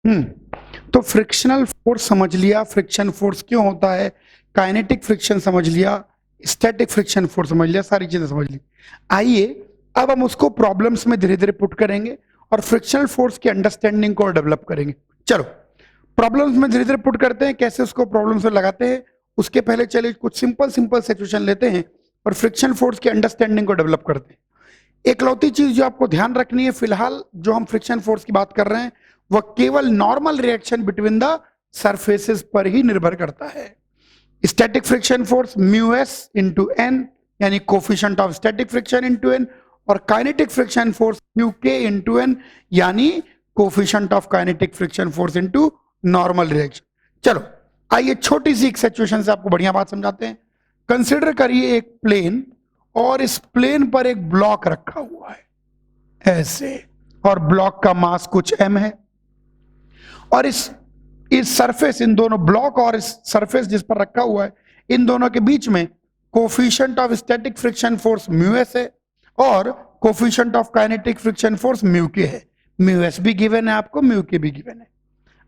हम्म तो frictional force समझ लिया, फ्रिक्शन फोर्स क्यों होता है, काइनेटिक फ्रिक्शन समझ लिया, स्टैटिक फ्रिक्शन फोर्स समझ लिया, सारी चीजें समझ ली। आइए अब हम उसको प्रॉब्लम्स में धीरे धीरे पुट करेंगे और फ्रिक्शनल फोर्स की अंडरस्टैंडिंग को डेवलप करेंगे। चलो प्रॉब्लम्स में धीरे धीरे पुट करते हैं, कैसे उसको प्रॉब्लम्स में लगाते हैं। उसके पहले चलिए कुछ सिंपल सिंपल सिचुएशन लेते हैं और फ्रिक्शन फोर्स की अंडरस्टैंडिंग को डेवलप करते हैं। एकलौती चीज जो आपको ध्यान रखनी है, फिलहाल जो हम फ्रिक्शन फोर्स की बात कर रहे हैं वह केवल normal reaction between the surfaces पर ही निर्भर करता है। Static friction force mu S into N यानी coefficient of static friction into N, और kinetic friction force mu K into N यानी coefficient of kinetic friction force into normal reaction. चलो आइए छोटी सी एक सिचुएशन से आपको बढ़िया बात समझाते हैं। कंसिडर करिए एक प्लेन और इस प्लेन पर एक ब्लॉक रखा हुआ है ऐसे, और ब्लॉक का मास कुछ m है, और इस सरफेस, इन दोनों ब्लॉक और इस सरफेस जिस पर रखा हुआ है, इन दोनों के बीच में coefficient of static friction force mu S है और coefficient of kinetic friction force mu के है। म्यू एस भी गिवन है आपको, म्यू के भी गिवन है।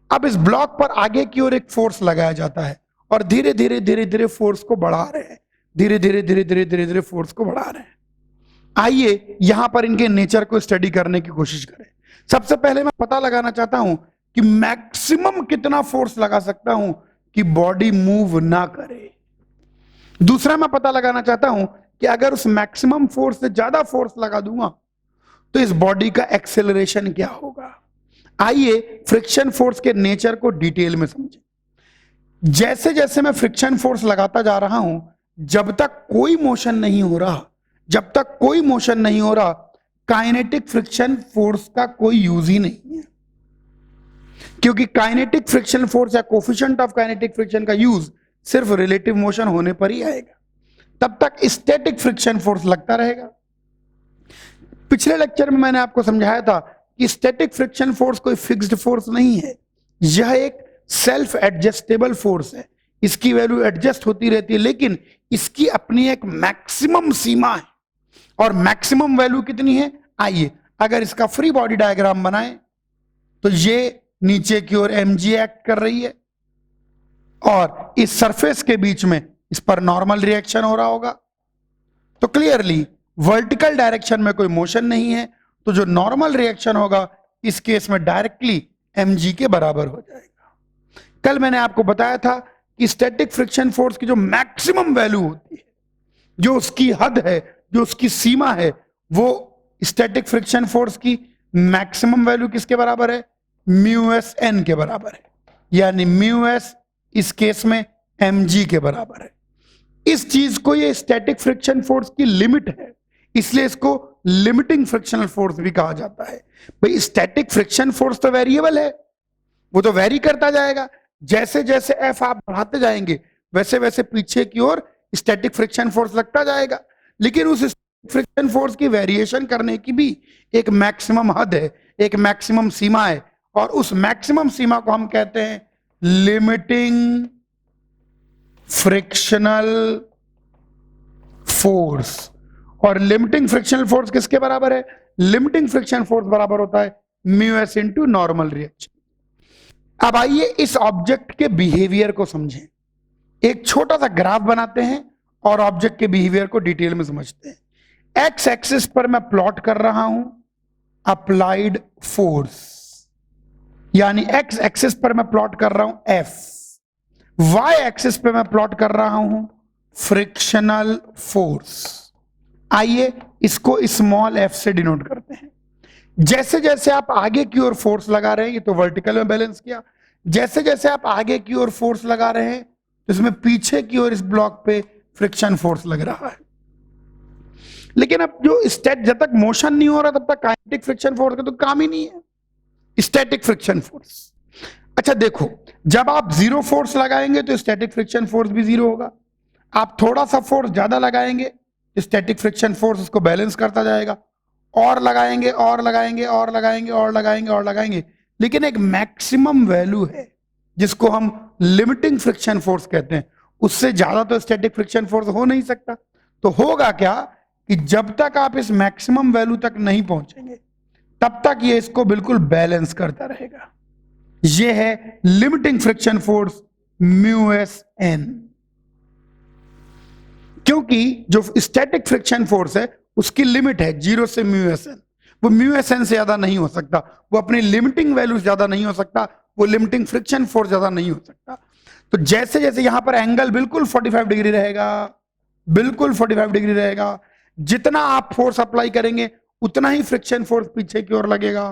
अब इस ब्लॉक पर आगे की ओर एक फोर्स लगाया जाता है और धीरे धीरे धीरे धीरे फोर्स को बढ़ा रहे हैं, धीरे धीरे धीरे धीरे धीरे धीरे फोर्स को बढ़ा रहे हैं। आइए यहां पर इनके नेचर को स्टडी करने की कोशिश करें। सबसे पहले मैं पता लगाना चाहता हूं कि मैक्सिमम कितना फोर्स लगा सकता हूं कि बॉडी मूव ना करे। दूसरा मैं पता लगाना चाहता हूं कि अगर उस मैक्सिमम फोर्स से ज्यादा फोर्स लगा दूंगा तो इस बॉडी का एक्सेलरेशन क्या होगा। आइए फ्रिक्शन फोर्स के नेचर को डिटेल में समझें। जैसे जैसे मैं फ्रिक्शन फोर्स लगाता जा रहा हूं, जब तक कोई मोशन नहीं हो रहा, जब तक कोई मोशन नहीं हो रहा, काइनेटिक फ्रिक्शन फोर्स का कोई यूज ही नहीं है, क्योंकि काइनेटिक फ्रिक्शन फोर्स या कोफिशिएंट ऑफ काइनेटिक फ्रिक्शन का यूज सिर्फ रिलेटिव मोशन होने पर ही आएगा। तब तक स्टैटिक फ्रिक्शन फोर्स लगता रहेगा। पिछले लेक्चर में मैंने आपको समझाया था कि स्टैटिक फ्रिक्शन फोर्स कोई फिक्स्ड फोर्स नहीं है, यह एक सेल्फ एडजस्टेबल फोर्स है। इसकी वैल्यू एडजस्ट होती रहती है, लेकिन इसकी अपनी एक मैक्सिमम सीमा है। और मैक्सिमम वैल्यू कितनी है, आइए अगर इसका फ्री बॉडी डायग्राम बनाएं तो ये नीचे की ओर mg एक्ट कर रही है और इस सरफेस के बीच में इस पर नॉर्मल रिएक्शन हो रहा होगा। तो क्लियरली वर्टिकल डायरेक्शन में कोई मोशन नहीं है, तो जो नॉर्मल रिएक्शन होगा इस केस में डायरेक्टली mg के बराबर हो जाएगा। कल मैंने आपको बताया था कि स्टैटिक फ्रिक्शन फोर्स की जो मैक्सिमम वैल्यू होती है, जो उसकी हद है, जो उसकी सीमा है, वो स्टैटिक फ्रिक्शन फोर्स की मैक्सिमम वैल्यू किसके बराबर है, म्यू एस एन के बराबर है, यानी म्यू एस इस केस में mg के बराबर है। इस चीज को, ये स्टैटिक फ्रिक्शन फोर्स की लिमिट है, इसलिए इसको लिमिटिंग फ्रिक्शनल फोर्स भी कहा जाता है। भाई स्टैटिक फ्रिक्शन फोर्स तो वेरिएबल है, वो तो वेरी करता जाएगा। जैसे जैसे एफ आप बढ़ाते जाएंगे वैसे वैसे पीछे की ओर स्टैटिक फ्रिक्शन फोर्स लगता जाएगा, लेकिन उस फ्रिक्शन फोर्स की वेरिएशन करने की भी एक मैक्सिमम हद है, एक मैक्सिमम सीमा है, और उस मैक्सिमम सीमा को हम कहते हैं लिमिटिंग फ्रिक्शनल फोर्स। और लिमिटिंग फ्रिक्शनल फोर्स किसके बराबर है, लिमिटिंग फ्रिक्शन फोर्स बराबर होता है mu S into normal reaction. अब आइए इस ऑब्जेक्ट के बिहेवियर को समझें। एक छोटा सा ग्राफ बनाते हैं और ऑब्जेक्ट के बिहेवियर को डिटेल में समझते हैं। एक्स एक्सिस पर मैं प्लॉट कर रहा हूं अप्लाइड फोर्स, यानी एक्स एक्सिस पर मैं प्लॉट कर रहा हूं एफ, वाई एक्सिस पर मैं प्लॉट कर रहा हूं फ्रिक्शनल फोर्स। आइए इसको स्मॉल एफ से डिनोट करते हैं। जैसे जैसे आप आगे की ओर फोर्स लगा रहे हैं, ये तो वर्टिकल में बैलेंस किया, जैसे जैसे आप आगे की ओर फोर्स लगा रहे हैं तो इसमें पीछे की ओर इस ब्लॉक पे फ्रिक्शन फोर्स लग रहा है। लेकिन अब जो जब तक मोशन नहीं हो रहा तब तक काइनेटिक फ्रिक्शन फोर्स का तो काम ही नहीं है, स्टैटिक फ्रिक्शन फोर्स। अच्छा देखो, जब आप जीरो फोर्स लगाएंगे तो स्टैटिक फ्रिक्शन फोर्स भी जीरो होगा। आप थोड़ा सा फोर्स ज्यादा लगाएंगे, स्टैटिक फ्रिक्शन फोर्स उसको बैलेंस करता जाएगा, और लगाएंगे और लगाएंगे और लगाएंगे और लगाएंगे और लगाएंगे, लेकिन एक मैक्सिमम वैल्यू है जिसको हम लिमिटिंग फ्रिक्शन फोर्स कहते हैं, उससे ज्यादा तो स्टैटिक फ्रिक्शन फोर्स हो नहीं सकता। तो होगा क्या कि जब तक आप इस मैक्सिमम वैल्यू तक नहीं पहुंचेंगे तब तक ये इसको बिल्कुल बैलेंस करता रहेगा। ये है limiting friction force mu s N. क्योंकि जो स्टैटिक फ्रिक्शन फोर्स है उसकी लिमिट है 0 से म्यू एस एन, वो म्यू एस एन से ज्यादा नहीं हो सकता, वो अपनी लिमिटिंग वैल्यू ज्यादा नहीं हो सकता, वो लिमिटिंग फ्रिक्शन फोर्स ज्यादा नहीं हो सकता। तो जैसे जैसे यहां पर एंगल बिल्कुल 45 डिग्री रहेगा, बिल्कुल 45 डिग्री रहेगा, जितना आप फोर्स अप्लाई करेंगे उतना ही फ्रिक्शन फोर्स पीछे की ओर लगेगा,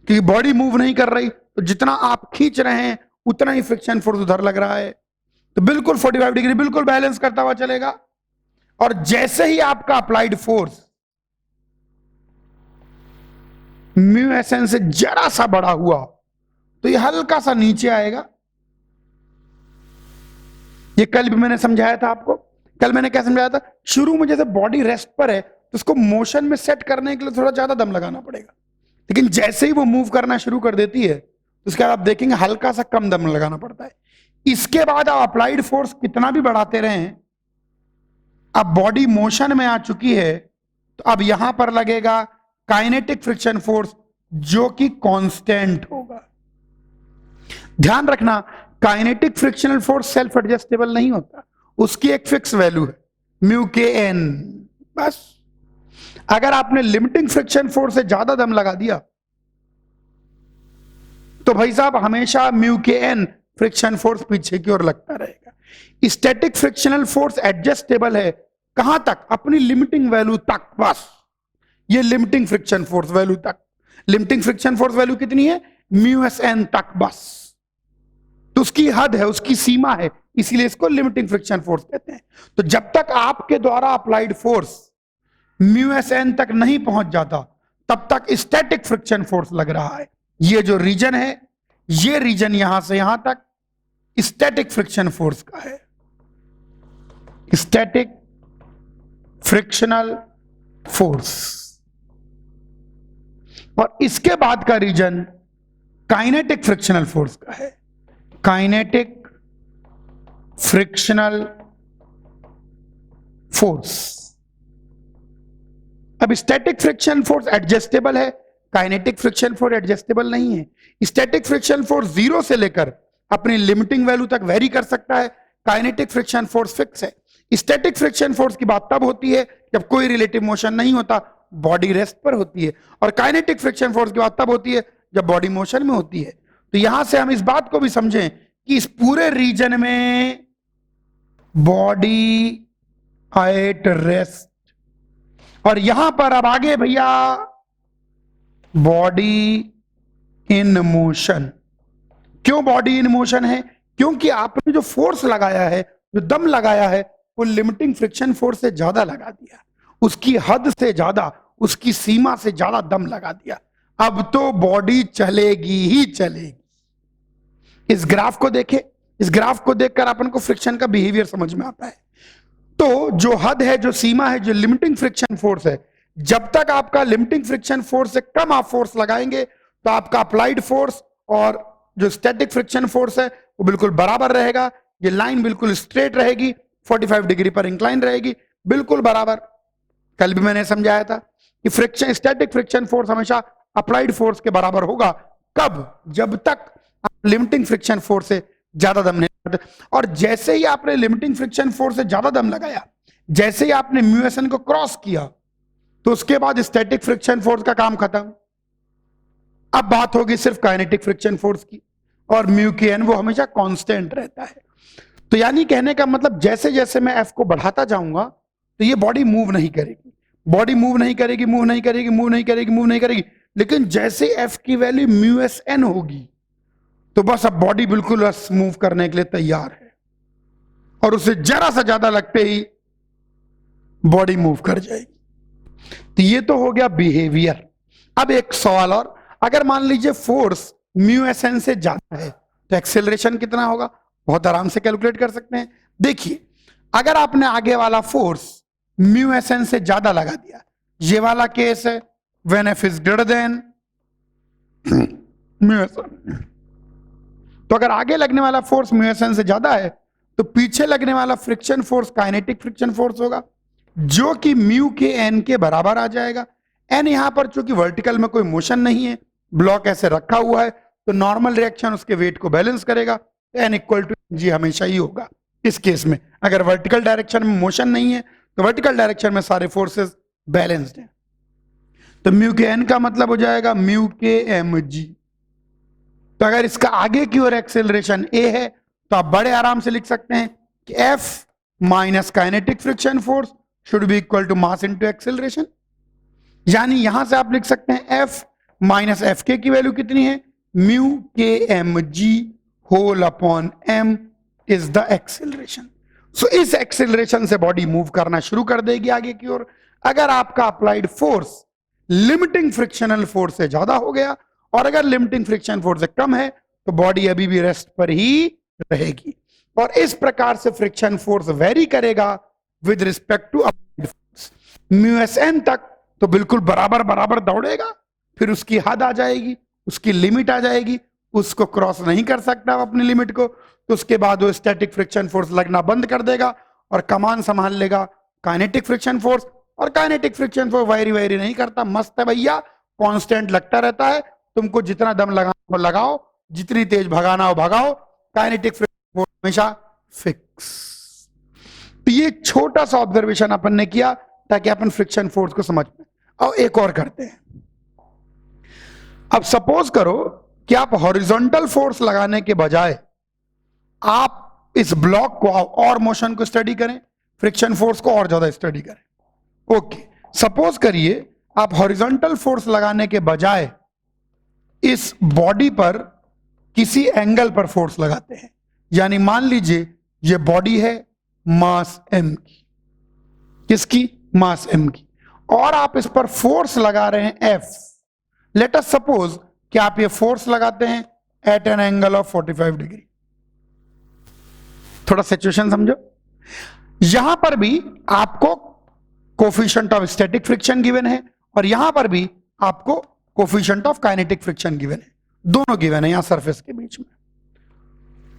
क्योंकि बॉडी मूव नहीं कर रही, तो जितना आप खींच रहे हैं उतना ही फ्रिक्शन फोर्स उधर लग रहा है। तो बिल्कुल 45 डिग्री बिल्कुल बैलेंस करता हुआ चलेगा। और जैसे ही आपका applied force mu s N से जरा सा बड़ा हुआ तो ये हल्का सा नीचे आएगा। ये कल भी मैंने समझाया था आपको। कल मैंने क्या समझाया था, शुरू में जैसे बॉडी रेस्ट पर है तो उसको मोशन में सेट करने के लिए थोड़ा ज्यादा दम लगाना पड़ेगा, लेकिन जैसे ही वो मूव करना शुरू कर देती है तो उसके बाद आप देखेंगे हल्का सा कम दम लगाना पड़ता है। इसके बाद आप अप्लाइड फोर्स कितना भी बढ़ाते रहें, अब बॉडी मोशन में आ चुकी है तो अब यहां पर लगेगा काइनेटिक फ्रिक्शन फोर्स जो कि कांस्टेंट होगा। ध्यान रखना, kinetic frictional force self adjustable नहीं होता, उसकी एक फिक्स वैल्यू है म्यू के एन, बस। अगर आपने लिमिटिंग फ्रिक्शन फोर्स से ज्यादा दम लगा दिया तो भाई साहब हमेशा म्यू के एन फ्रिक्शन फोर्स पीछे की ओर लगता रहेगा। स्टैटिक फ्रिक्शनल फोर्स एडजस्टेबल है कहां तक, अपनी लिमिटिंग वैल्यू तक, बस। ये लिमिटिंग फ्रिक्शन फोर्स वैल्यू तक। लिमिटिंग फ्रिक्शन फोर्स वैल्यू कितनी है, म्यू एस एन तक, बस। तो उसकी हद है, उसकी सीमा है, इसीलिए इसको लिमिटिंग फ्रिक्शन फोर्स कहते हैं। तो जब तक आपके द्वारा applied force mu s N तक नहीं पहुंच जाता तब तक स्टैटिक फ्रिक्शन फोर्स लग रहा है। ये जो रीजन है, ये रीजन यहां से यहां तक स्टैटिक फ्रिक्शन फोर्स का है, स्टैटिक फ्रिक्शनल फोर्स। और इसके बाद का रीजन काइनेटिक फ्रिक्शनल फोर्स का है, काइनेटिक फ्रिक्शनल फोर्स। अब स्टैटिक फ्रिक्शन फोर्स एडजस्टेबल है, काइनेटिक फ्रिक्शन फोर्स एडजस्टेबल नहीं है। स्टैटिक फ्रिक्शन फोर्स 0 से लेकर अपनी लिमिटिंग वैल्यू तक वेरी कर सकता है, काइनेटिक फ्रिक्शन फोर्स फिक्स है। स्टैटिक फ्रिक्शन फोर्स की बात तब होती है जब कोई रिलेटिव मोशन नहीं होता, बॉडी रेस्ट पर होती है, और काइनेटिक फ्रिक्शन फोर्स की बात तब होती है जब बॉडी मोशन में होती है। तो यहां से हम इस बात को भी समझें कि इस पूरे रीजन में बॉडी एट रेस्ट, और यहां पर अब आगे भैया बॉडी इन मोशन। क्यों बॉडी इन मोशन है, क्योंकि आपने जो फोर्स लगाया है, जो दम लगाया है, वो लिमिटिंग फ्रिक्शन फोर्स से ज्यादा लगा दिया, उसकी हद से ज्यादा, उसकी सीमा से ज्यादा दम लगा दिया। अब तो बॉडी चलेगी ही चलेगी। इस ग्राफ को देखें, इस ग्राफ को देखकर अपन को फ्रिक्शन का बिहेवियर समझ में आता है। तो जो हद है, जो सीमा है, जो लिमिटिंग फ्रिक्शन फोर्स है, जब तक आपका लिमिटिंग फ्रिक्शन फोर्स से कम आप फोर्स लगाएंगे तो आपका अप्लाइड फोर्स और जो स्टैटिक फ्रिक्शन फोर्स है वो बिल्कुल बराबर रहेगा। ये लाइन बिल्कुल स्ट्रेट रहेगी, 45 डिग्री पर इंक्लाइन रहेगी, बिल्कुल बराबर। कल भी मैंने समझाया था कि फ्रिक्शन, स्टैटिक फ्रिक्शन फोर्स हमेशा अप्लाइड फोर्स के बराबर होगा। कब, जब तक आप लिमिटिंग फ्रिक्शन फोर्स से ज्यादा दम नहीं लगाते। और जैसे ही आपने लिमिटिंग फ्रिक्शन फोर्स से ज्यादा दम लगाया, जैसे ही आपने म्यू एस एन को क्रॉस किया, तो उसके बाद स्टैटिक फ्रिक्शन फोर्स का काम खत्म। अब बात होगी सिर्फ काइनेटिक फ्रिक्शन फोर्स की, और म्यू के एन वो हमेशा कांस्टेंट रहता है। तो यानी कहने का मतलब जैसे जैसे मैं एफ को बढ़ाता जाऊंगा तो ये बॉडी मूव नहीं करेगी, बॉडी मूव नहीं करेगी, मूव नहीं करेगी, मूव नहीं करेगी, मूव नहीं करेगी। लेकिन जैसे एफ की वैल्यू म्यू एस एन होगी तो बस अब बॉडी बिल्कुल मूव करने के लिए तैयार है, और उसे जरा सा ज्यादा लगते ही बॉडी मूव कर जाएगी। तो ये तो हो गया बिहेवियर। अब एक सवाल और, अगर मान लीजिए फोर्स म्यू एस एन से ज्यादा है तो एक्सेलरेशन कितना होगा, बहुत आराम से कैलकुलेट कर सकते हैं। देखिए, अगर आपने आगे वाला फोर्स म्यू एस एन से ज्यादा लगा दिया, ये वाला केस है when F is greater than mu s N, तो अगर आगे लगने वाला फोर्स म्यू एस एन से ज्यादा है तो पीछे लगने वाला friction force kinetic friction force होगा, जो कि म्यू के एन के बराबर आ जाएगा। एन यहां पर चूंकि वर्टिकल में कोई मोशन नहीं है, ब्लॉक ऐसे रखा हुआ है, तो नॉर्मल रिएक्शन उसके वेट को बैलेंस करेगा, तो n इक्वल टू mg हमेशा ही होगा इस केस में। अगर वर्टिकल डायरेक्शन में मोशन नहीं है तो वर्टिकल डायरेक्शन में सारे फोर्सेस बैलेंस्ड हैं। तो म्यू के एन का मतलब हो जाएगा म्यू के एम जी। तो अगर इसका आगे की ओर एक्सेलरेशन ए है तो आप बड़े आराम से लिख सकते हैं कि F minus kinetic friction force should be equal to mass into acceleration. यानी यहां से आप लिख सकते हैं एफ माइनस एफ के की वैल्यू कितनी है, mu K M G whole upon M is the acceleration. So इस एक्सेलरेशन से बॉडी मूव करना शुरू कर देगी आगे की ओर। अगर आपका applied force limiting frictional force से ज्यादा हो गया और अगर लिमिटिंग फ्रिक्शन फोर्स से कम है तो बॉडी अभी भी रेस्ट पर ही रहेगी। और इस प्रकार से फ्रिक्शन फोर्स वेरी करेगा with respect to applied force. Mu s N तक तो बिल्कुल बराबर बराबर दौड़ेगा, फिर उसकी हद आ जाएगी, उसकी लिमिट आ जाएगी, उसको क्रॉस नहीं कर सकता अपनी लिमिट को, तो उसके बाद वो स्टैटिक फ्रिक्शन फोर्स लगना बंद कर देगा और कमान संभाल लेगा काइनेटिक फ्रिक्शन फोर्स। और काइनेटिक फ्रिक्शन फोर्स वायरी वायरी नहीं करता, मस्त है भैया, कांस्टेंट लगता रहता है। तुमको जितना दम लगाना हो लगाओ, जितनी तेज भगाना हो भगाओ, काइनेटिक फ्रिक्शन फोर्स हमेशा फिक्स। तो ये छोटा सा ऑब्जर्वेशन अपन ने किया ताकि अपन फ्रिक्शन फोर्स को समझ पाए। और एक और करते हैं। अब सपोज करो कि आप हॉरिजॉन्टल फोर्स लगाने के बजाय आप इस ब्लॉक को और मोशन को स्टडी करें, फ्रिक्शन फोर्स को और ज्यादा स्टडी करें। ओके, सपोज करिए आप हॉरिजॉन्टल फोर्स लगाने के बजाय इस बॉडी पर किसी एंगल पर फोर्स लगाते हैं। यानी मान लीजिए ये बॉडी है मास m की, किसकी, मास m की, और आप इस पर फोर्स लगा रहे हैं F। लेट अस सपोज कि आप ये फोर्स लगाते हैं at an angle of 45 degree. थोड़ा सिचुएशन समझो। यहां पर भी आपको coefficient of static friction given है और यहां पर भी आपको coefficient of kinetic friction given है, दोनों गिवन है यहां सरफेस के बीच में।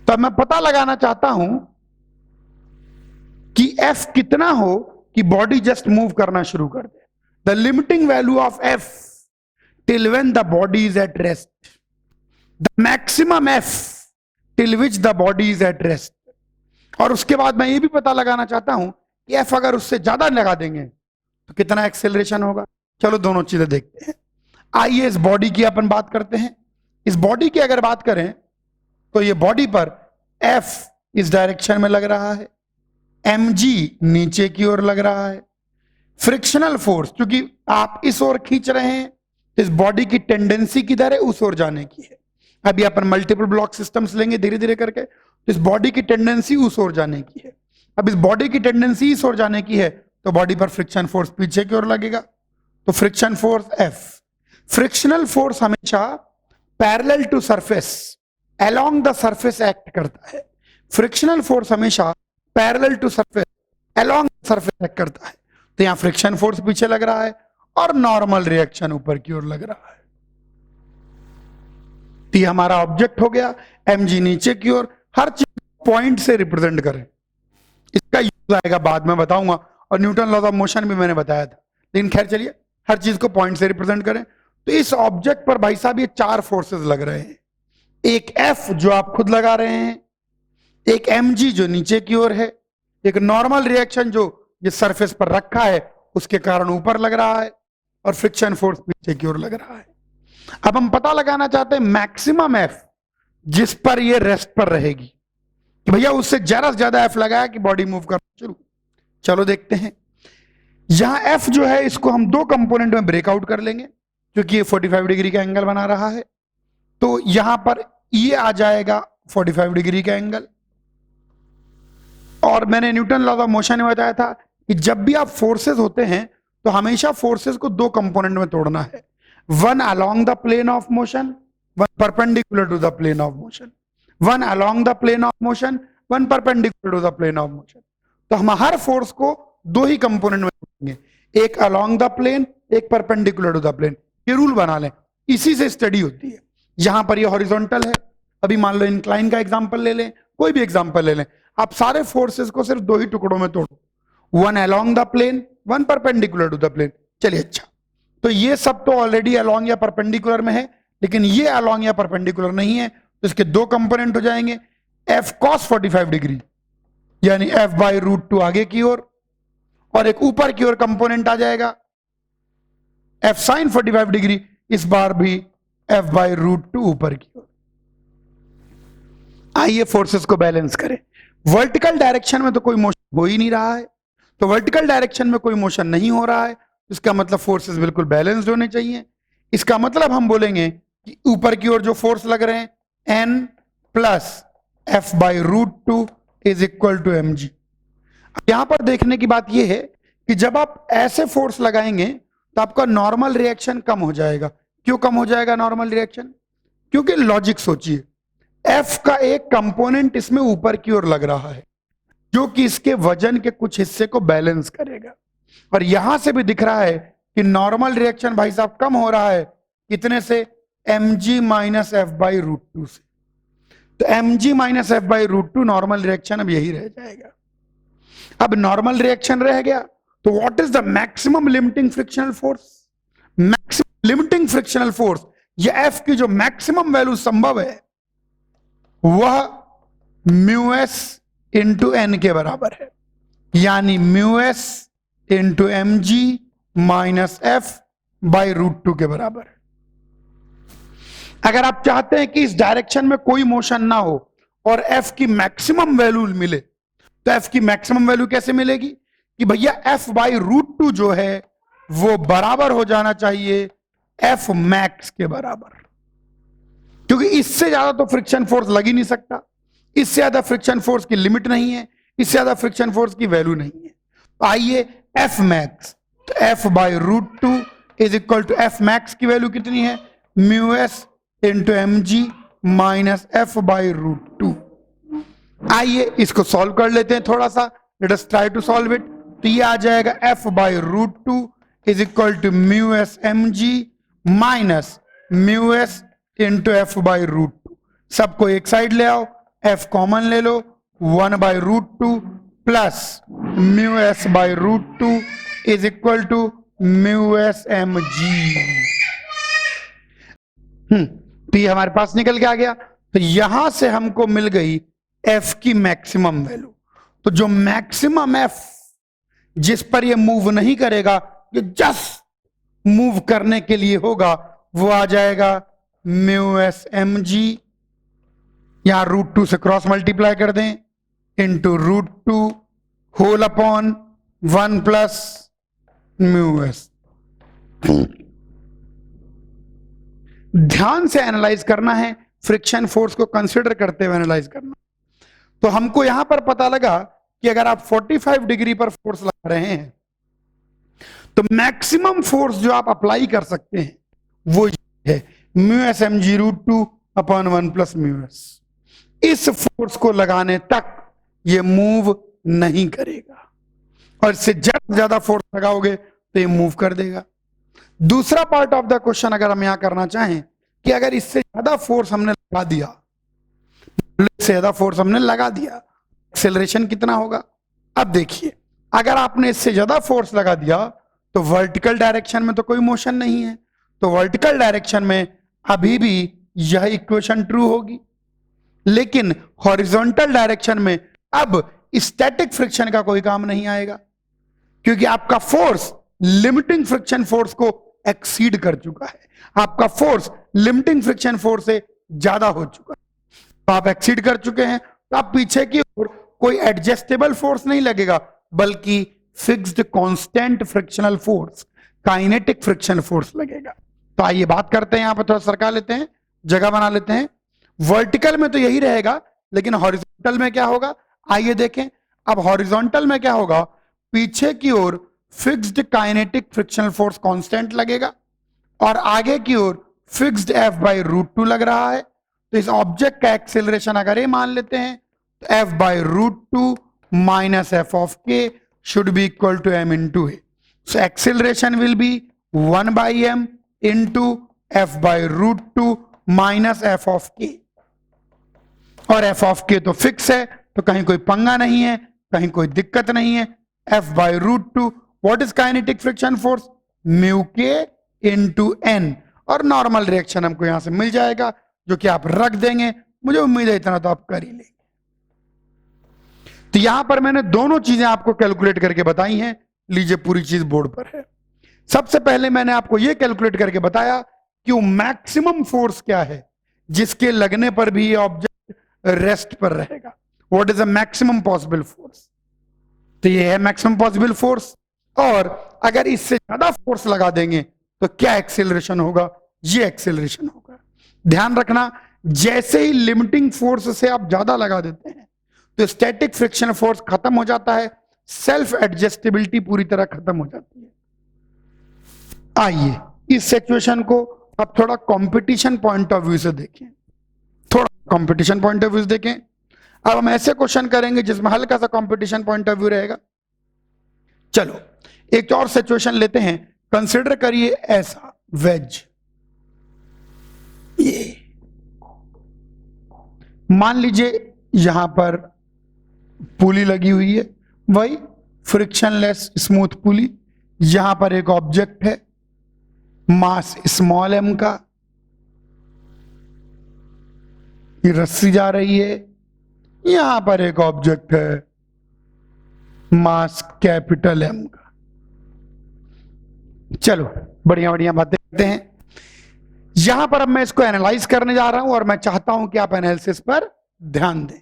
तो मैं पता लगाना चाहता हूं कि F कितना हो कि बॉडी जस्ट मूव करना शुरू कर दे। The limiting value of F till when the body is at rest, the maximum F till which the body is at rest। और उसके बाद मैं ये भी पता लगाना चाहता हूं कि F अगर उससे ज्यादा लगा देंगे तो कितना एक्सेलरेशन होगा। चलो दोनों चीजें देखते हैं। आइए इस बॉडी की अपन बात करते हैं। इस बॉडी की अगर बात करें तो ये बॉडी पर F इस डायरेक्शन में लग रहा है, mg नीचे की ओर लग रहा है। फ्रिक्शनल फोर्स क्योंकि आप इस ओर खींच रहे हैं, इस बॉडी की टेंडेंसी किधर है, उस ओर जाने की है। अभी अपन मल्टीपल ब्लॉक सिस्टम्स लेंगे धीरे धीरे करके, तो इस बॉडी की टेंडेंसी उस ओर जाने की है। अब इस बॉडी की टेंडेंसी इस ओर जाने की है तो बॉडी पर फ्रिक्शन फोर्स पीछे की ओर लगेगा, तो friction force F। Frictional force हमेशा parallel to surface along the surface act करता है। फ्रिक्शनल फोर्स हमेशा parallel to surface along the surface act करता है। तो यहां फ्रिक्शन फोर्स पीछे लग रहा है और नॉर्मल रिएक्शन ऊपर की ओर लग रहा है। तो ये हमारा ऑब्जेक्ट हो गया, mg नीचे की ओर। हर चीज पॉइंट से रिप्रेजेंट करें, इसका यूज आएगा बाद में बताऊंगा, और न्यूटन लॉज ऑफ मोशन भी मैंने बताया था। लेकिन खैर चलिए, हर चीज को पॉइंट से रिप्रेजेंट करें। तो इस ऑब्जेक्ट पर भाई साहब ये चार फोर्सेस लग रहे हैं। एक F जो आप खुद लगा रहे हैं, एक mg जो नीचे की ओर है, एक नॉर्मल रिएक्शन जो जिस सरफेस पर रखा है उसके कारण ऊपर लग रहा है, और फ्रिक्शन फोर्स पीछे की ओर लग रहा है। अब हम पता लगाना चाहते हैं मैक्सिमम F जिस पर ये रेस्ट पर रहेगी, कि भैया उससे ज्यादा से ज्यादा F लगाया कि बॉडी मूव करना शुरू। चलो देखते हैं। यहां F जो है इसको हम दो कंपोनेंट में ब्रेकआउट कर लेंगे क्योंकि ये 45 डिग्री का एंगल बना रहा है। तो यहां पर ये आ जाएगा 45 डिग्री का एंगल। और मैंने न्यूटन लॉ ऑफ मोशन में बताया था कि जब भी आप फोर्सेस होते हैं तो हमेशा फोर्सेस को दो कंपोनेंट में तोड़ना है, one along the plane of motion, one perpendicular to the plane of motion. One along the plane of motion, one perpendicular to the plane of motion. तो हम हर फोर्स को दो ही कंपोनेंट में तोड़ेंगे, एक अलोंग द प्लेन, एक perpendicular to the plane. ये rule बना लें, इसी से स्टडी होती है। यहां पर ये हॉरिजॉन्टल है, अभी मान लो इंक्लाइन का एग्जांपल ले लें, कोई भी एग्जांपल ले लें। आप सारे फोर्सेस को सिर्फ दो ही टुकड़ों में तोड़ो, one along the plane, one perpendicular to the plane. चलिए अच्छा, तो ये सब तो ऑलरेडी अलोंग या परपेंडिकुलर में है, लेकिन ये अलॉन्ग या परपेंडिकुलर नहीं है, तो इसके दो कंपोनेंट हो जाएंगे, एफ कॉस 45 डिग्री यानी एफ बाई रूट टू आगे की ओर, और एक ऊपर की ओर कंपोनेंट आ जाएगा एफ साइन 45 डिग्री, इस बार भी एफ बाई रूट टू ऊपर की ओर। आइए फोर्सेस को बैलेंस करें। वर्टिकल डायरेक्शन में तो कोई मोशन हो ही नहीं रहा है, तो वर्टिकल डायरेक्शन में कोई मोशन नहीं हो रहा है, इसका मतलब फोर्सेस बिल्कुल बैलेंस्ड होने चाहिए। इसका मतलब हम बोलेंगे कि ऊपर की ओर जो फोर्स लग रहे हैं N plus F by root two is equal to M G. यहां पर देखने की बात यह है कि जब आप ऐसे फोर्स लगाएंगे तो आपका नॉर्मल रिएक्शन कम हो जाएगा। क्यों कम हो जाएगा नॉर्मल रिएक्शन? क्योंकि लॉजिक सोचिए, एफ का एक कंपोनेंट इसमें ऊपर की ओर लग रहा है जो कि इसके वजन के कुछ हिस्से को बैलेंस करेगा, और यहां से भी दिख रहा है कि नॉर्मल रिएक्शन भाई साहब कम हो रहा है, कितने से? M G minus F by root two से। तो M G minus F by root two normal reaction अब यही रह जाएगा। अब नॉर्मल रिएक्शन रह गया, तो what is the maximum limiting frictional force? Maximum limiting frictional force, या एफ की जो मैक्सिमम वैल्यू संभव है वह म्यू एस इंटू एन के बराबर है, यानी mu S into M G minus F by root two के बराबर है। अगर आप चाहते हैं कि इस डायरेक्शन में कोई मोशन ना हो और एफ की मैक्सिमम वैल्यू मिले, तो एफ की मैक्सिमम वैल्यू कैसे मिलेगी? कि भैया एफ बाई रूट टू जो है वो बराबर हो जाना चाहिए एफ मैक्स के बराबर, क्योंकि इससे ज्यादा तो फ्रिक्शन फोर्स लग ही नहीं सकता, इससे ज्यादा फ्रिक्शन फोर्स की लिमिट नहीं है, इससे ज्यादा फ्रिक्शन फोर्स की वैल्यू नहीं है। तो आइए एफ मैक्स, तो F by root two is equal to F max की वैल्यू कितनी है? Mu S into M G minus F by root two. आइए इसको सॉल्व कर लेते हैं थोड़ा सा, let us try to solve it. तो ये आ जाएगा F by root two is equal to mu s M G minus mu S into F by root two. सबको एक साइड ले आओ, एफ कॉमन ले लो, 1 by root two plus mu s by root two is equal to mu s M G. तो ये हमारे पास निकल के आ गया। तो यहां से हमको मिल गई एफ की मैक्सिमम वैल्यू। तो जो मैक्सिमम एफ जिस पर ये मूव नहीं करेगा, जो जस्ट मूव करने के लिए होगा, वो आ जाएगा म्यू एस एम जी, यहां रूट टू से क्रॉस मल्टीप्लाई कर दें, into root two whole upon 1 plus mu s. ध्यान से एनालाइज करना है, फ्रिक्शन फोर्स को कंसिडर करते हुए एनालाइज करना। तो हमको यहां पर पता लगा कि अगर आप 45 डिग्री पर फोर्स लगा रहे हैं तो मैक्सिमम फोर्स जो आप अप्लाई कर सकते हैं वो है mu s M G root two upon 1 plus mu s. इस फोर्स को लगाने तक ये मूव नहीं करेगा, और इससे ज्यादा फोर्स लगाओगे तो ये मूव कर देगा। दूसरा पार्ट ऑफ द क्वेश्चन अगर हम यहां करना चाहें कि अगर इससे ज्यादा फोर्स हमने लगा दिया, इससे ज्यादा फोर्स हमने लगा दिया, एक्सेलरेशन कितना होगा? अब देखिए, अगर आपने इससे ज्यादा फोर्स लगा दिया तो वर्टिकल डायरेक्शन में तो कोई मोशन नहीं है, तो वर्टिकल डायरेक्शन में अभी भी यह इक्वेशन ट्रू होगी, लेकिन हॉरिजॉन्टल डायरेक्शन में अब स्टैटिक फ्रिक्शन का कोई काम नहीं आएगा, क्योंकि आपका फोर्स लिमिटिंग फ्रिक्शन फोर्स को एक्सीड कर चुका है, आपका फोर्स लिमिटिंग फ्रिक्शन फोर्स से ज्यादा हो चुका है। तो आप एक्सीड कर चुके हैं, तो आप पीछे की ओर कोई एडजस्टेबल फोर्स नहीं लगेगा, बल्कि fixed constant frictional force, kinetic friction force लगेगा। तो आइए बात करते हैं, यहां पर थोड़ा सरका लेते हैं, जगह बना लेते हैं। वर्टिकल में तो यही रहेगा, लेकिन हॉरिजॉन्टल में क्या होगा? आइए देखें। अब हॉरिजॉन्टल में क्या होगा? पीछे की ओर fixed kinetic frictional force constant लगेगा, और आगे की ओर fixed F by root two लग रहा है। तो इस ऑब्जेक्ट का एक्सेलरेशन अगर ये मान लेते हैं तो F by root two minus F of K should be equal to m into a. So acceleration will be 1 by m into f by root 2 minus f of k. और f of k तो fix है, तो कहीं कोई पंगा नहीं है, कहीं कोई दिक्कत नहीं है। f by root 2, what is kinetic friction force? Mu k into n, और नॉर्मल रिएक्शन हमको यहां से मिल जाएगा, जो कि आप रख देंगे। मुझे उम्मीद है इतना तो आप कर ही लेंगे। तो यहां पर मैंने दोनों चीजें आपको कैलकुलेट करके बताई हैं। लीजिए, पूरी चीज बोर्ड पर है। सबसे पहले मैंने आपको यह कैलकुलेट करके बताया कि वो मैक्सिमम फोर्स क्या है जिसके लगने पर भी ये ऑब्जेक्ट रेस्ट पर रहेगा। What is the maximum possible force? तो ये है मैक्सिमम पॉसिबल फोर्स। और अगर इससे ज्यादा फोर्स लगा देंगे तो क्या एक्सेलरेशन होगा? ये एक्सेलरेशन होगा। ध्यान रखना, जैसे ही लिमिटिंग फोर्स से आप ज्यादा लगा देते हैं तो स्टैटिक फ्रिक्शन फोर्स खत्म हो जाता है, सेल्फ एडजस्टेबिलिटी पूरी तरह खत्म हो जाती है। आइए इस सिचुएशन को अब थोड़ा कंपटीशन पॉइंट ऑफ व्यू से देखें। थोड़ा कंपटीशन पॉइंट ऑफ व्यू से देखें। अब हम ऐसे क्वेश्चन करेंगे जिसमें हल्का सा कंपटीशन पॉइंट ऑफ व्यू रहेगा। चलो एक और सिचुएशन लेते हैं। कंसिडर करिए ऐसा वेज, ये मान लीजिए यहां पर पुली लगी हुई है, वही फ्रिक्शनलेस स्मूथ पुली। यहां पर एक ऑब्जेक्ट है मास स्मॉल एम का, ये रस्सी जा रही है। यहां पर एक ऑब्जेक्ट है मास कैपिटल एम का। चलो बढ़िया बढ़िया बातें करते हैं। यहां पर अब मैं इसको एनालाइज करने जा रहा हूं और मैं चाहता हूं कि आप एनालिसिस पर ध्यान दें।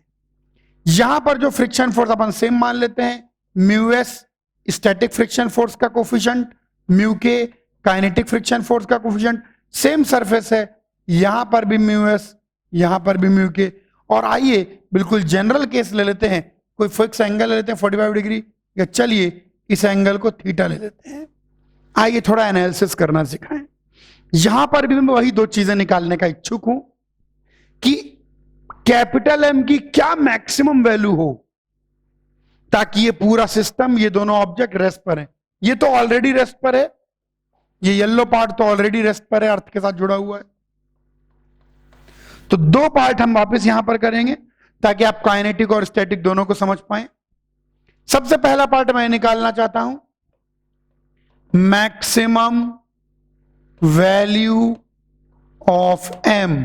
यहां पर जो फ्रिक्शन फोर्स अपन सेम मान लेते हैं, mu S static friction force का कोफिशिएंट, म्यू के काइनेटिक फ्रिक्शन फोर्स का कोफिशिएंट। सेम सरफेस है, यहां पर भी म्यू एस, यहां पर भी म्यू के। और आइए बिल्कुल जनरल केस ले लेते हैं, कोई फिक्स एंगल ले लेते हैं 45 डिग्री, या चलिए इस एंगल को थीटा ले लेते हैं। आइए थोड़ा एनालिसिस करना सिखाएं। यहां पर भी मैं वही दो चीजें निकालने का इच्छुक हूं कि कैपिटल एम की क्या मैक्सिमम वैल्यू हो ताकि ये पूरा सिस्टम, ये दोनों ऑब्जेक्ट रेस्ट पर है। ये तो ऑलरेडी रेस्ट पर है, ये येलो पार्ट तो ऑलरेडी रेस्ट पर है, अर्थ के साथ जुड़ा हुआ है। तो दो पार्ट हम वापस यहां पर करेंगे ताकि आप काइनेटिक और स्टैटिक दोनों को समझ पाएं। सबसे पहला पार्ट मैं निकालना चाहता हूं maximum value of M,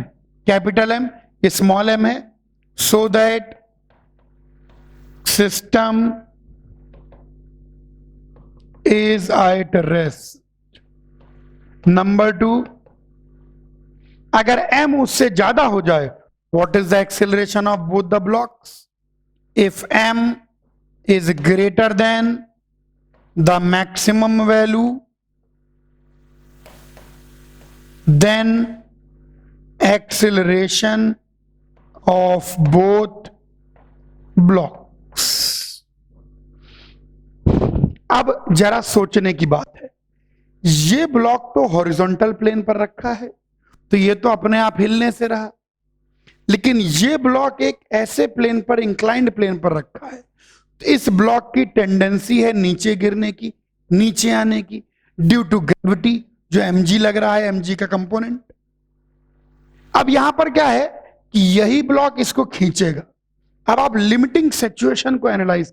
capital M, ये स्मॉल एम है, so that system is at rest. Number 2, अगर m उससे ज्यादा हो जाए, what is the acceleration of both the blocks? If m is greater than the maximum value, then acceleration of both blocks. अब जरा सोचने की बात है, ये ब्लॉक तो हॉरिजॉन्टल प्लेन पर रखा है तो ये तो अपने आप हिलने से रहा, लेकिन ये ब्लॉक एक ऐसे प्लेन पर, इंक्लाइंड प्लेन पर रखा है, तो इस ब्लॉक की टेंडेंसी है नीचे गिरने की, नीचे आने की, ड्यू टू ग्रेविटी, जो mg लग रहा है, mg का कंपोनेंट। अब यहां पर क्या है कि यही ब्लॉक इसको खींचेगा। अब आप लिमिटिंग सिचुएशन को एनालाइज,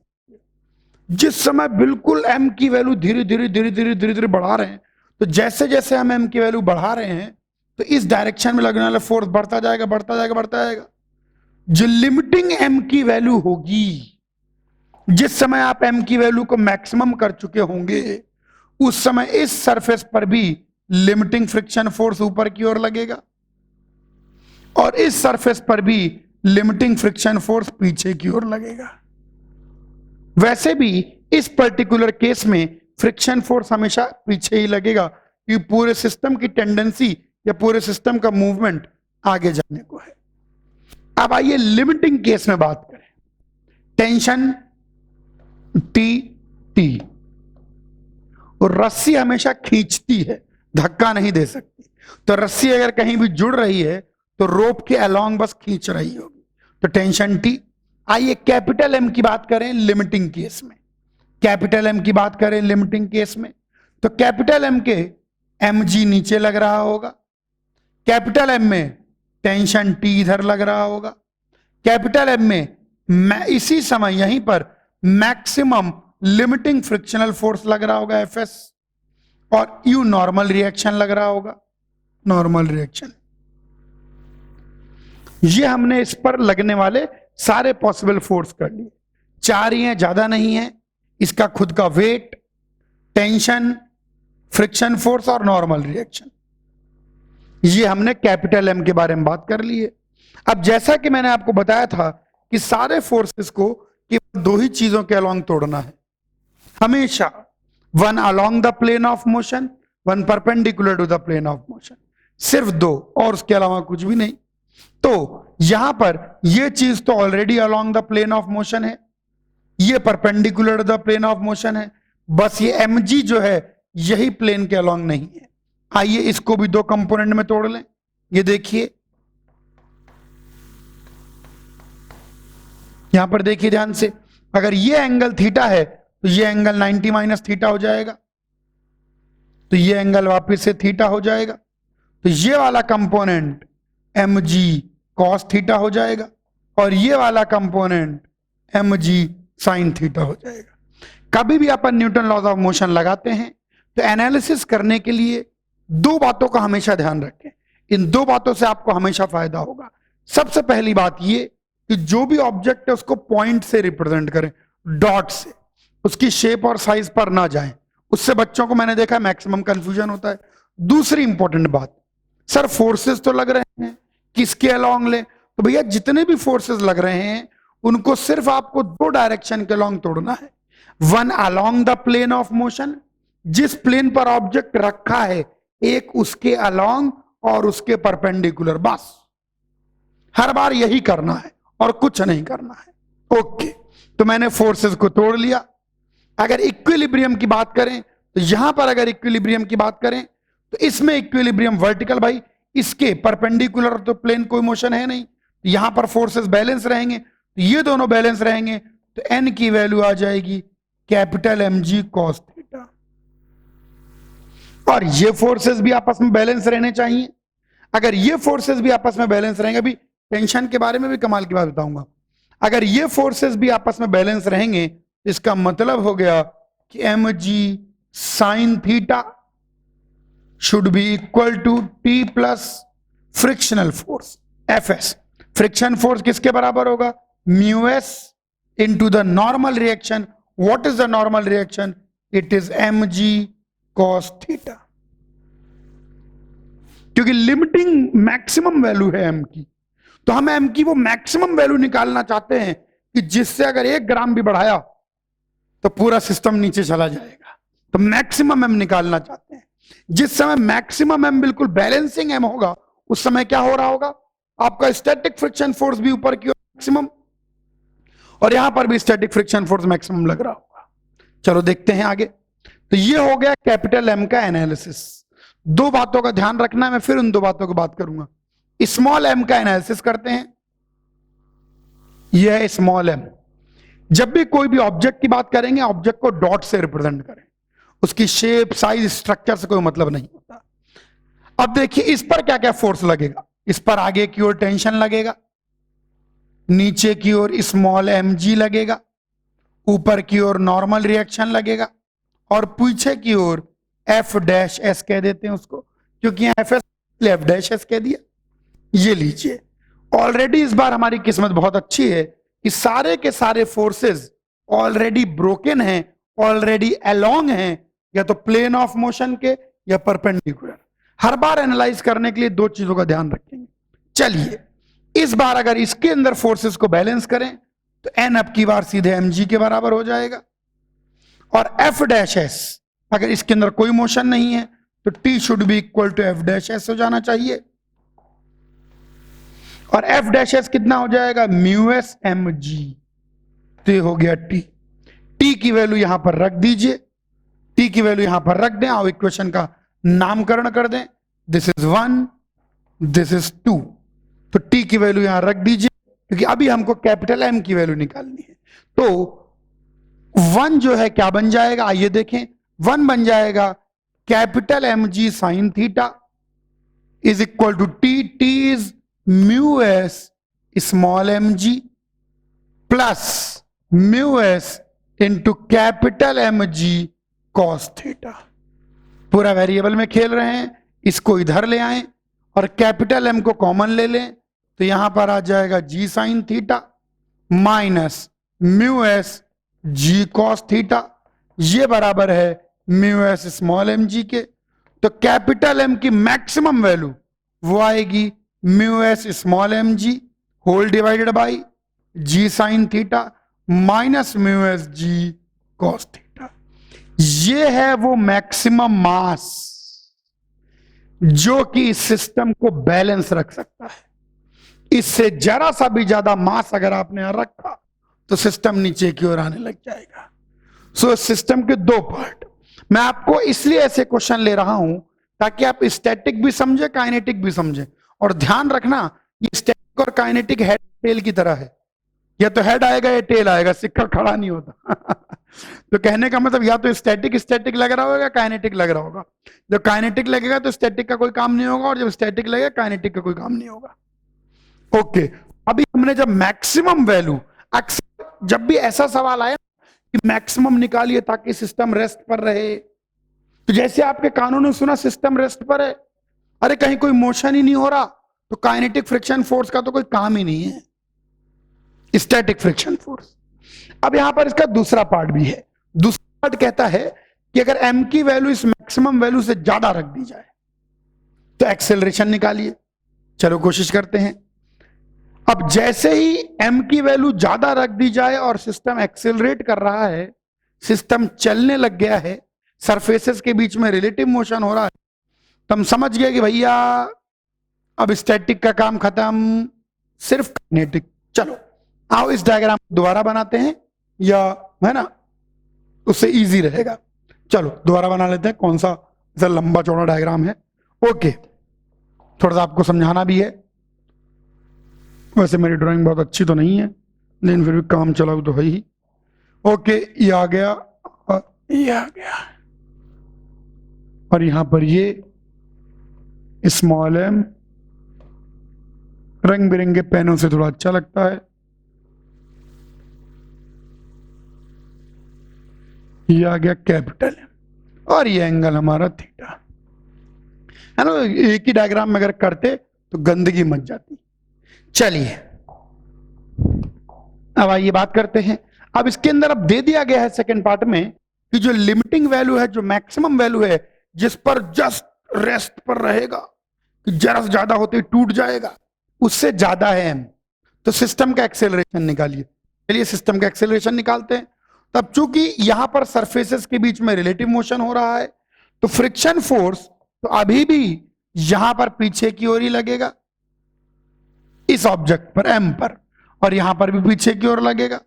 जिस समय बिल्कुल m की वैल्यू धीरे धीरे धीरे धीरे धीरे धीरे बढ़ा रहे हैं, तो जैसे जैसे हम m की वैल्यू बढ़ा रहे हैं तो इस डायरेक्शन में लगने वाला फोर्स बढ़ता जाएगा बढ़ता जाएगा बढ़ता जाएगा। जो लिमिटिंग m की वैल्यू होगी, जिस समय आप m की वैल्यू को मैक्सिमम कर चुके होंगे, उस समय इस सरफेस पर भी लिमिटिंग फ्रिक्शन फोर्स ऊपर की ओर लगेगा और इस सरफेस पर भी लिमिटिंग फ्रिक्शन फोर्स पीछे की ओर लगेगा। वैसे भी इस पर्टिकुलर केस में फ्रिक्शन फोर्स हमेशा पीछे ही लगेगा क्योंकि पूरे सिस्टम की टेंडेंसी या पूरे सिस्टम का मूवमेंट आगे जाने को है। अब आइए लिमिटिंग केस में बात करें। टेंशन टी, और रस्सी हमेशा खींचती है, धक्का नहीं दे सकती। तो रस्सी अगर कहीं भी जुड़ रही है तो रोप के अलोंग बस खींच रही होगी, तो टेंशन टी। आइए कैपिटल एम की बात करें लिमिटिंग केस में। कैपिटल एम की बात करें लिमिटिंग केस में, तो कैपिटल एम के mg नीचे लग रहा होगा, कैपिटल एम में टेंशन टी इधर लग रहा होगा, कैपिटल एम में इसी समय यहीं पर मैक्सिमम लिमिटिंग फ्रिक्शनल फोर्स लग रहा होगा Fs, और यू नॉर्मल रिएक्शन लग रहा होगा। Normal reaction. ये हमने इस पर लगने वाले सारे पॉसिबल फोर्स कर लिए, 4 ही हैं, ज्यादा नहीं है। इसका खुद का वेट, टेंशन, फ्रिक्शन फोर्स और नॉर्मल रिएक्शन, ये हमने कैपिटल एम के बारे में बात कर ली है। अब जैसा कि मैंने आपको बताया था कि सारे फोर्सेस को केवल 2 ही चीजों के अलोंग तोड़ना है हमेशा, one along the plane of motion, one perpendicular to the plane of motion, सिर्फ 2 और उसके अलावा कुछ भी नहीं। तो यहां पर यह चीज तो already along the plane of motion है, ये perpendicular to the plane of motion है, बस ये mg जो है यही प्लेन के अलोंग नहीं है। आइए इसको भी 2 कंपोनेंट में तोड़ लें। ये देखिए, यहां पर देखिए ध्यान से, अगर ये एंगल थीटा है तो ये एंगल 90 माइनस थीटा हो जाएगा, तो ये एंगल वापस से थीटा हो जाएगा, तो ये वाला कंपोनेंट mg cos थीटा हो जाएगा और ये वाला कंपोनेंट mg sin थीटा हो जाएगा। कभी भी अपन न्यूटन लॉज ऑफ मोशन लगाते हैं तो एनालिसिस करने के लिए 2 बातों का हमेशा ध्यान रखें। इन 2 बातों से आपको हमेशा फायदा होगा। सबसे पहली बात ये कि जो भी ऑब्जेक्ट है उसको पॉइंट से रिप्रेजेंट करें, डॉट से, उसकी शेप और साइज पर ना जाएं, उससे बच्चों को मैंने देखा मैक्सिमम कंफ्यूजन होता है। दूसरी इंपॉर्टेंट बात, सर फोर्सेस तो लग रहे हैं, किसके अलोंग ले? तो भैया जितने भी फोर्सेस लग रहे हैं उनको सिर्फ आपको 2 डायरेक्शन के अलोंग तोड़ना है, one along the plane of motion, जिस प्लेन पर ऑब्जेक्ट रखा है एक उसके अलोंग और उसके परपेंडिकुलर, बस हर बार यही करना है और कुछ नहीं करना है। ओके, तो मैंने फोर्सेस को तोड़ लिया। अगर इक्विलिब्रियम की बात करें तो यहां पर अगर इक्विलिब्रियम की बात करें तो इसमें इक्विलिब्रियम वर्टिकल, भाई इसके परपेंडिकुलर तो प्लेन कोई मोशन है नहीं, यहां पर फोर्सेस बैलेंस रहेंगे, तो ये दोनों बैलेंस रहेंगे, तो एन की वैल्यू आ जाएगी कैपिटल mg cos थीटा। और ये फोर्सेस भी आपस में बैलेंस रहने चाहिए। अगर ये फोर्सेस भी आपस में बैलेंस रहेंगे, अभी टेंशन के बारे में भी कमाल की बात बताऊंगा, अगर ये फोर्सेस भी आपस में बैलेंस रहेंगे इसका मतलब हो गया कि mg sin theta should be equal to T plus frictional force Fs। Friction force किसके बराबर होगा? μs into the normal reaction। What is the normal reaction? It is mg cos theta. क्योंकि लिमिटिंग मैक्सिमम वैल्यू है m की, तो हम m की वो मैक्सिमम वैल्यू निकालना चाहते हैं कि जिससे अगर 1 ग्राम भी बढ़ाया तो पूरा सिस्टम नीचे चला जाएगा, तो मैक्सिमम m निकालना चाहते हैं। जिस समय मैक्सिमम m बिल्कुल बैलेंसिंग m होगा उस समय क्या हो रहा होगा? आपका स्टैटिक फ्रिक्शन फोर्स भी ऊपर की ओर मैक्सिमम, और यहां पर भी स्टैटिक फ्रिक्शन फोर्स मैक्सिमम लग रहा होगा। चलो देखते हैं आगे। तो ये हो गया कैपिटल M का एनालिसिस। 2 बातों का ध्यान रखना है, मैं फिर उन 2 बातों की बात करूंगा। स्मॉल m का एनालिसिस करते हैं। यह है स्मॉल m। जब भी कोई भी ऑब्जेक्ट की बात करेंगे ऑब्जेक्ट को डॉट से रिप्रेजेंट करें, उसकी शेप साइज स्ट्रक्चर से कोई मतलब नहीं होता। अब देखिए इस पर क्या क्या फोर्स लगेगा। इस पर आगे की ओर टेंशन लगेगा, नीचे की ओर स्मॉल mg लगेगा, ऊपर की ओर नॉर्मल रिएक्शन लगेगा, और पीछे की ओर f डैश s कह देते हैं उसको, क्योंकि यहां f डैश s कह दिया। ये लीजिए, ऑलरेडी इस बार हमारी किस्मत बहुत अच्छी है कि सारे के सारे फोर्सेस ऑलरेडी ब्रोकन हैं, ऑलरेडी अलोंग हैं, या तो प्लेन ऑफ मोशन के या परपेंडिकुलर। हर बार एनालाइज करने के लिए 2 चीजों का ध्यान रखेंगे। चलिए इस बार अगर इसके अंदर फोर्सेस को बैलेंस करें तो n अब की बार सीधे mg के बराबर हो जाएगा, और f डैश s अगर इसके अंदर कोई मोशन नहीं है तो t should be equal to f dash s हो जाना चाहिए, और f डैश s कितना हो जाएगा? μs mg। तो ये हो गया t। t की वैल्यू यहां पर रख दीजिए, t की वैल्यू यहां पर रख दें और इक्वेशन का नामकरण कर दें। This is 1, this is 2। तो t की वैल्यू यहां रख दीजिए, क्योंकि अभी हमको कैपिटल M की वैल्यू निकालनी है। तो 1 जो है क्या बन जाएगा? आइए देखें, 1 बन जाएगा capital mg sin theta is equal to t is μs small mg plus μs into capital mg cos theta. पूरा वेरिएबल में खेल रहे हैं, इसको इधर ले आए, और कैपिटल एम को कॉमन ले लें तो यहां पर आ जाएगा G sine theta minus mu S G cos theta, ये बराबर है mu S small M G के। तो कैपिटल एम की मैक्सिमम वैल्यू वो आएगी mu S small M G whole divided by G sine theta minus mu S G cos theta. ये है वो मैक्सिमम मास जो कि इस सिस्टम को बैलेंस रख सकता है। इससे जरा सा भी ज्यादा मास अगर आपने यहां रखा तो सिस्टम नीचे की ओर आने लग जाएगा। सो सिस्टम के दो पार्ट, मैं आपको इसलिए ऐसे क्वेश्चन ले रहा हूं ताकि आप स्टैटिक भी समझे काइनेटिक भी समझे। और ध्यान रखना ये स्टैटिक और काइनेटिक हेड टेल की तरह है, या तो हेड आएगा या टेल आएगा, सिक्का खड़ा नहीं होता। तो कहने का मतलब या तो स्टैटिक स्टैटिक लग रहा होगा, काइनेटिक लग रहा होगा। जब काइनेटिक लगेगा तो स्टैटिक का कोई काम नहीं होगा, और जब स्टैटिक लगेगा काइनेटिक का कोई काम नहीं होगा। ओके, अभी हमने जब मैक्सिमम वैल्यू, अक्सर जब भी ऐसा सवाल आए कि मैक्सिमम निकालिए ताकि सिस्टम रेस्ट पर रहे, तो जैसे आपके कानों ने सुना सिस्टम रेस्ट पर है, अरे कहीं कोई मोशन ही नहीं हो रहा, तो काइनेटिक फ्रिक्शन फोर्स का तो कोई काम ही नहीं है, स्टैटिक फ्रिक्शन फोर्स। अब यहां पर इसका दूसरा पार्ट भी है। दूसरा पार्ट कहता है कि अगर m की वैल्यू इस मैक्सिमम वैल्यू से ज्यादा रख दी जाए तो एक्सेलरेशन निकालिए। चलो कोशिश करते हैं। अब जैसे ही m की वैल्यू ज्यादा रख दी जाए और सिस्टम एक्सेलरेट कर रहा है, सिस्टम चलने लग गया है, सरफेसेस के बीच में रिलेटिव मोशन हो रहा है, तो हम समझ गए कि भैया अब स्टैटिक का काम खत्म, सिर्फ काइनेटिक। चलो आओ इस डायग्राम दोबारा बनाते हैं, या है ना उससे इजी रहेगा। चलो दोबारा बना लेते हैं, कौन सा ऐसा लंबा चौड़ा डायग्राम है। ओके, थोड़ा सा आपको समझाना भी है। वैसे मेरी ड्राइंग बहुत अच्छी तो नहीं है, लेकिन फिर भी काम चलाऊ तो है ही। ओके, ये आ गया और ये आ गया, और यहां पर ये स्मॉल एम रंग बिरंगे पेनों से थोड़ा अच्छा लगता है। ये आ गया कैपिटल एम, और ये एंगल हमारा थीटा है ना। एक ही डायग्राम में अगर करते तो गंदगी मच जाती। चलिए अब आइए बात करते हैं। अब इसके अंदर अब दे दिया गया है सेकंड पार्ट में कि जो लिमिटिंग वैल्यू है, जो मैक्सिमम वैल्यू है, जिस पर जस्ट रेस्ट पर रहेगा, कि जरा से ज्यादा होते ही टूट जाएगा, उससे ज्यादा है एम, तो सिस्टम का एक्सेलरेशन निकालिए। चलिए सिस्टम का एक्सेलरेशन निकालते हैं। तब चूंकि यहां पर सरफेसेस के बीच में रिलेटिव मोशन हो रहा है, तो फ्रिक्शन फोर्स तो अभी भी यहां पर पीछे की ओर ही लगेगा, इस ऑब्जेक्ट पर एम पर, और यहां पर भी पीछे की ओर लगेगा,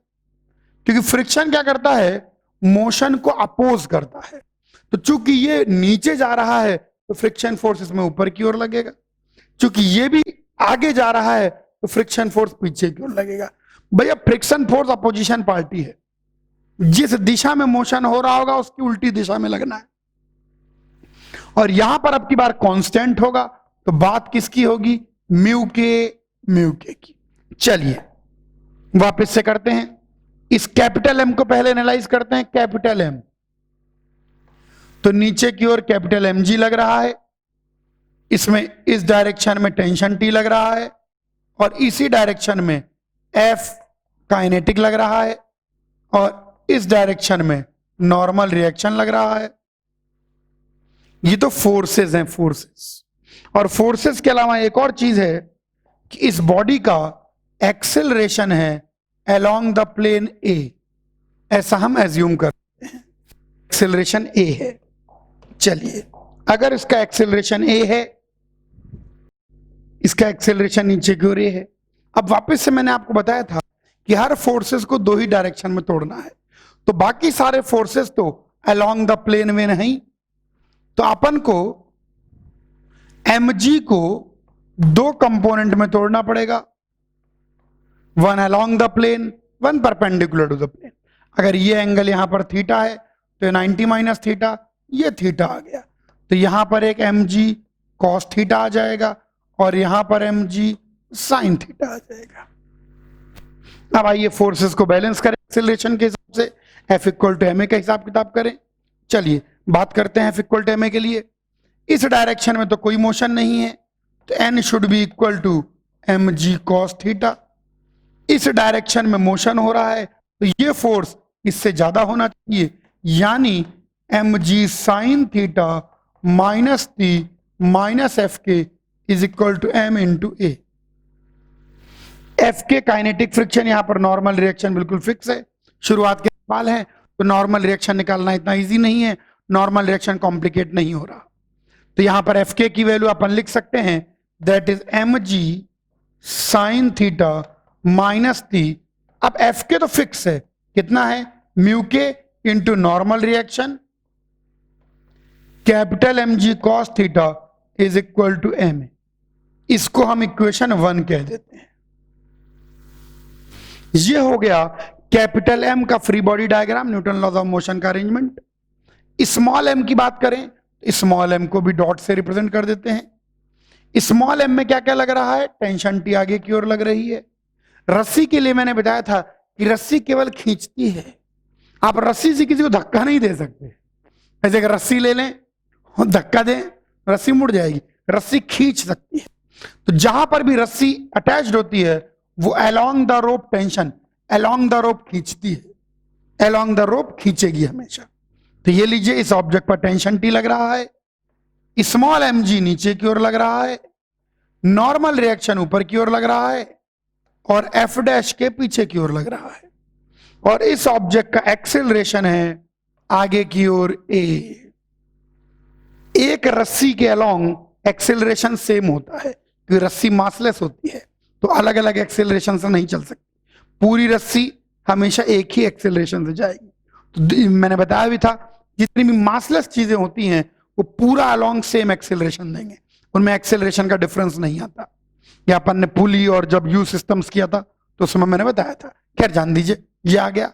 क्योंकि फ्रिक्शन क्या करता है, मोशन को अपोज करता है। तो चूंकि ये नीचे जा रहा है तो फ्रिक्शन फोर्स इसमें ऊपर की ओर लगेगा, चूंकि ये भी आगे जा रहा है तो फ्रिक्शन फोर्स पीछे की ओर लगेगा। भैया फ्रिक्शन फोर्स अपोजिशन पार्टी है, जिस दिशा में मोशन हो रहा होगा उसकी उल्टी दिशा में लगना है। और यहां पर अब की बार कांस्टेंट होगा, तो बात किसकी होगी, म्यू के की। चलिए वापस से करते हैं, इस कैपिटल एम को पहले एनालाइज करते हैं। कैपिटल एम तो नीचे की ओर कैपिटल एम जी लग रहा है, इसमें इस डायरेक्शन में टेंशन टी लग रहा है, और इसी डायरेक्शन में एफ काइनेटिक लग रहा है, और इस डायरेक्शन में नॉर्मल रिएक्शन लग रहा है। ये तो फोर्सेस हैं, फोर्सेस। और फोर्सेस के अलावा एक और चीज है कि इस बॉडी का एक्सेलरेशन है अलोंग द प्लेन ए, ऐसा हम एज्यूम करते हैं, एक्सेलरेशन ए है। चलिए अगर इसका एक्सेलरेशन ए है, इसका एक्सेलरेशन नीचे की ओर ए है। अब वापस से मैंने आपको बताया था कि हर फोर्सेस को दो ही डायरेक्शन में तोड़ना है, तो बाकी सारे फोर्सेस तो अलोंग द प्लेन में नहीं, तो अपन को mg को दो कंपोनेंट में तोड़ना पड़ेगा, one along the plane, one perpendicular to the plane. अगर ये एंगल यहां पर थीटा है तो 90 माइनस थीटा, ये थीटा आ गया, तो यहां पर एक mg cos थीटा आ जाएगा, और यहां पर mg sin थीटा आ जाएगा। अब आइए फोर्सेस को बैलेंस करें एक्सेलरेशन के हिसाब से, F इक्वल टू ma का हिसाब किताब करें। चलिए बात करते हैं F इक्वल टू ma के लिए। इस डायरेक्शन में तो कोई मोशन नहीं है, तो n should be equal to mg cos theta. इस डायरेक्शन में मोशन हो रहा है तो ये फोर्स इससे ज्यादा होना चाहिए, यानी mg sin theta minus t minus F K is equal to m into A. F K kinetic friction, यहां पर नॉर्मल रिएक्शन बिल्कुल फिक्स है, शुरुआत के सवाल है तो नॉर्मल रिएक्शन निकालना इतना इजी नहीं है, नॉर्मल रिएक्शन कॉम्प्लिकेट नहीं हो रहा। तो यहां पर एफ के की वैल्यू अपन लिख सकते हैं, that is mg sin theta minus T. अब एफ के तो फिक्स है, कितना है, mu K into normal reaction capital mg cos theta is equal to m। इसको हम इक्वेशन 1 कह देते हैं। ये हो गया कैपिटल M का free body diagram, Newton laws of motion का अरेंजमेंट। स्मॉल m की बात करें, स्मॉल m को भी डॉट से रिप्रेजेंट कर देते हैं। स्मॉल m में क्या क्या लग रहा है, टेंशन टी आगे की ओर लग रही है। रस्सी के लिए मैंने बताया था कि रस्सी केवल खींचती है, आप रस्सी से किसी को धक्का नहीं दे सकते। ऐसे अगर रस्सी ले लें और धक्का दें, रस्सी मुड़ जाएगी, रस्सी खींच सकती है। तो जहां पर भी रस्सी अटैच्ड होती है वो along the rope tension, along the rope खींचती है, अलोंग द रोप खींचेगी हमेशा। तो ये लीजिए, इस ऑब्जेक्ट पर टेंशन टी लग रहा है, स्मॉल mg नीचे की ओर लग रहा है, नॉर्मल रिएक्शन ऊपर की ओर लग रहा है और एफ डैश के पीछे की ओर लग रहा है, और इस ऑब्जेक्ट का एक्सेलरेशन है आगे की ओर a। एक रस्सी के अलोंग एक्सेलरेशन सेम होता है क्योंकि रस्सी मासलेस होती है, तो अलग अलग एक्सेलरेशन से नहीं चल सकती, पूरी रस्सी हमेशा एक ही एक्सेलरेशन से जाएगी। तो मैंने बताया भी था, जितनी भी मासलेस चीजें होती हैं वो पूरा अलोंग सेम एक्सेलरेशन देंगे, उनमें एक्सेलरेशन का डिफरेंस नहीं आता। या अपन ने पुली और जब यू सिस्टम्स किया था तो उसमें मैंने बताया था। खैर जान दीजिए, ये आ गया।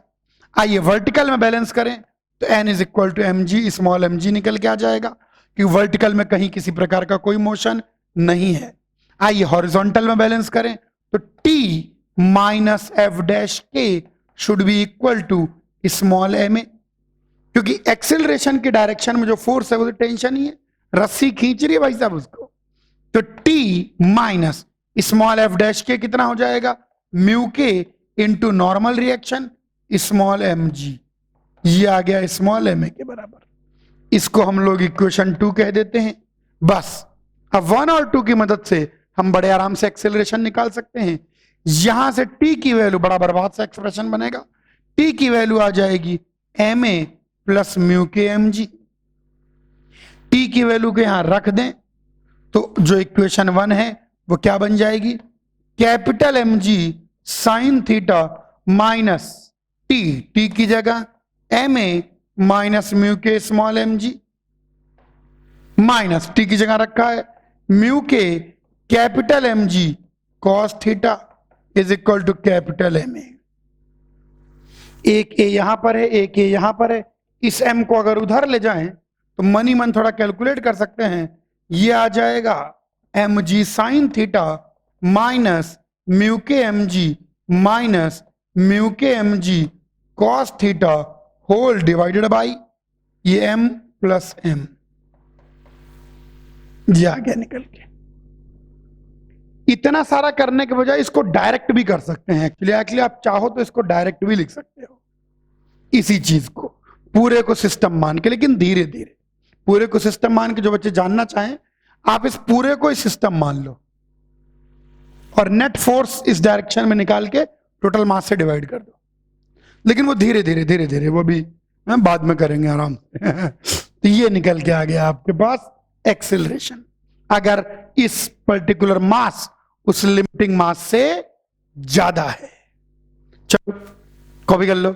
आइए वर्टिकल में बैलेंस करें तो n is equal to mg, small mg निकल के आ जाएगा क्योंकि वर्टिकल में कहीं किसी प्रकार का कोई मोशन नहीं है। आइए हॉरिजॉन्टल में बैलेंस करें तो t minus F dash K should be equal to small m a, क्योंकि एक्सेलरेशन के डायरेक्शन में जो फोर्स है वो तो टेंशन ही है, रस्सी खींच रही है भाई साहब उसको। तो t minus small F dash के कितना हो जाएगा, mu K into normal reaction small mg, ये आ गया स्मॉल ma के बराबर। इसको हम लोग इक्वेशन 2 कह देते हैं। बस अब 1 और 2 की मदद से हम बड़े आराम से एक्सेलरेशन निकाल सकते हैं। यहां से t की वैल्यू, बड़ा बर्बाद सा एक्सप्रेशन बनेगा, t की वैल्यू आ जाएगी ma plus mu K mg। t की वैल्यू को यहां रख दें तो जो इक्वेशन 1 है वो क्या बन जाएगी, capital mg sine theta minus t की जगह ma minus mu K small mg, minus t की जगह रखा है mu K capital mg cos theta is equal to capital ma। एक a यहां पर है, एक a यहां पर है, इस m को अगर उधर ले जाएं तो मन ही मन थोड़ा कैलकुलेट कर सकते हैं, ये आ जाएगा mg sine theta minus mu K mg minus mu K mg cos theta whole divided by ये m प्लस m, ये आ गया निकल के। इतना सारा करने के बजाय इसको डायरेक्ट भी कर सकते हैं। एक्चुअली आप चाहो तो इसको डायरेक्ट भी लिख सकते हो, इसी चीज को पूरे को सिस्टम मान के, लेकिन धीरे धीरे पूरे को सिस्टम मान के। जो बच्चे जानना चाहें आप इस पूरे को सिस्टम मान लो और नेट फोर्स इस डायरेक्शन में निकाल के टोटल मास से डिवाइड कर दो, लेकिन वो धीरे धीरे वो भी बाद में करेंगे आराम से। तो ये निकल के आ गया आपके पास एक्सेलरेशन, अगर इस पर्टिकुलर मास उस लिमिटिंग मास से ज्यादा है। चलो कॉपी कर लो।